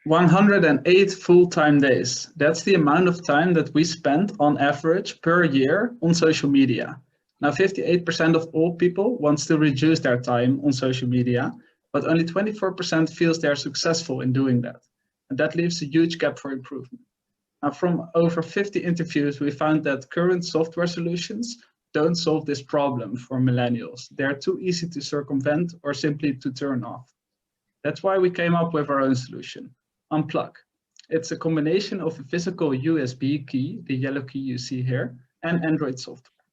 108 full-time days. That's the amount of time that we spend on average per year on social media. Now, 58% of all people wants to reduce their time on social media, but only 24% feels they're successful in doing that. And that leaves a huge gap for improvement. Now, from over 50 interviews, we found that current software solutions don't solve this problem for millennials. They're too easy to circumvent or simply to turn off. That's why we came up with our own solution, Unpluq. It's a combination of a physical USB key, the yellow key you see here, and Android software.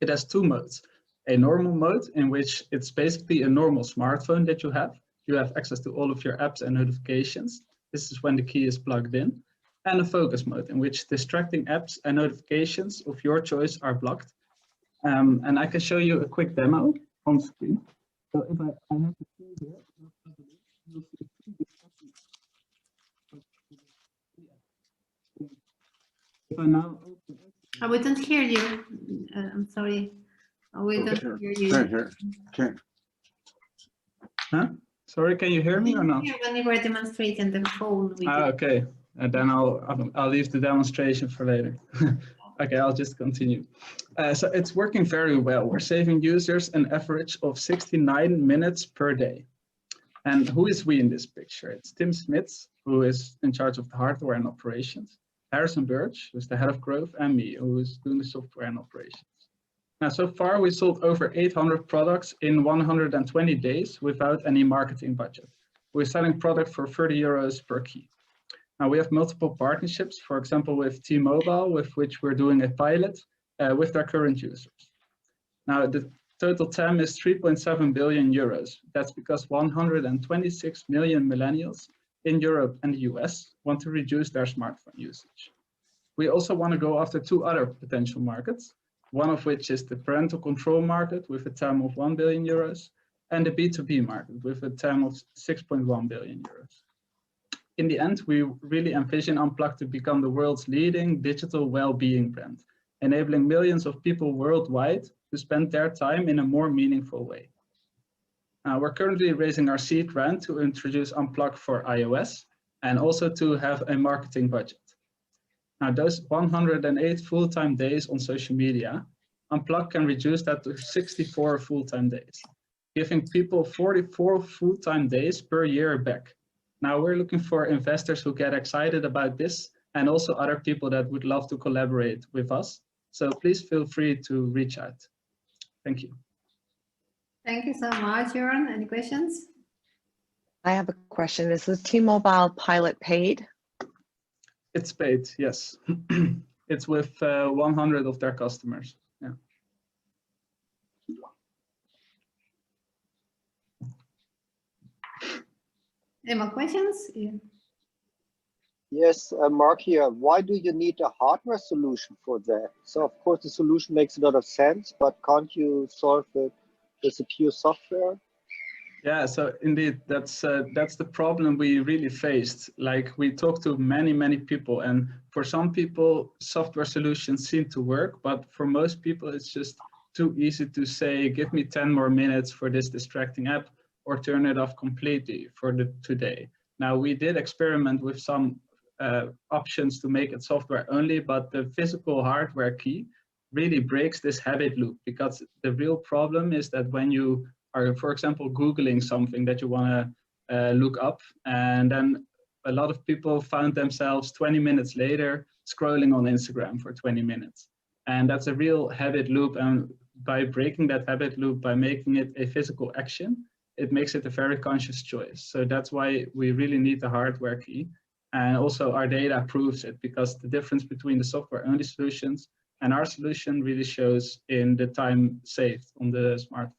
It has two modes. A normal mode, in which it's basically a normal smartphone that you have. You have access to all of your apps and notifications. This is when the key is plugged in. And a focus mode, in which distracting apps and notifications of your choice are blocked. And I can show you a quick demo on screen. So if I have the key here, you'll see three distracting apps. If I now open it, we don't hear you. I'm sorry. We don't hear you. Okay. Huh? Sorry, can you hear me or not? When you were demonstrating the phone. Okay. And then I'll leave the demonstration for later. Okay, I'll just continue. So it's working very well. We're saving users an average of 69 minutes per day. And who is we in this picture? It's Tim Smits, who is in charge of the hardware and operations, Harrison Birch, who's the head of growth, and me, who is doing the software and operations. Now, so far, we sold over 800 products in 120 days without any marketing budget. We're selling product for 30 euros per key. Now, we have multiple partnerships, for example, with T-Mobile, with which we're doing a pilot with their current users. Now, the total TAM is 3.7 billion euros. That's because 126 million millennials in Europe and the US want to reduce their smartphone usage. We also want to go after two other potential markets, one of which is the parental control market with a TAM of 1 billion euros, and the B2B market with a TAM of 6.1 billion euros. In the end, we really envision Unpluq to become the world's leading digital well-being brand, enabling millions of people worldwide to spend their time in a more meaningful way. We're currently raising our seed round to introduce Unpluq for iOS and also to have a marketing budget. Now, those 108 full-time days on social media, Unpluq can reduce that to 64 full-time days, giving people 44 full-time days per year back. Now, we're looking for investors who get excited about this and also other people that would love to collaborate with us. So please feel free to reach out. Thank you. Thank you so much, Joran. Any questions? I have a question. Is the T-Mobile pilot paid? It's paid, yes. It's with 100 of their customers. Yeah. Any more questions? Yeah. Yes, Mark here. Why do you need a hardware solution for that? So of course the solution makes a lot of sense, but can't you solve it with a pure software? Yeah, so indeed, that's the problem we really faced. Like, we talked to many people, and for some people, software solutions seem to work, but for most people, it's just too easy to say, give me 10 more minutes for this distracting app, or turn it off completely for today. Now, we did experiment with some options to make it software only, but the physical hardware key really breaks this habit loop, because the real problem is that when you are, for example, Googling something that you want to look up, and then a lot of people found themselves 20 minutes later scrolling on Instagram for 20 minutes. And that's a real habit loop. And by breaking that habit loop, by making it a physical action, it makes it a very conscious choice. So that's why we really need the hardware key. And also our data proves it, because the difference between the software-only solutions and our solution really shows in the time saved on the smartphone.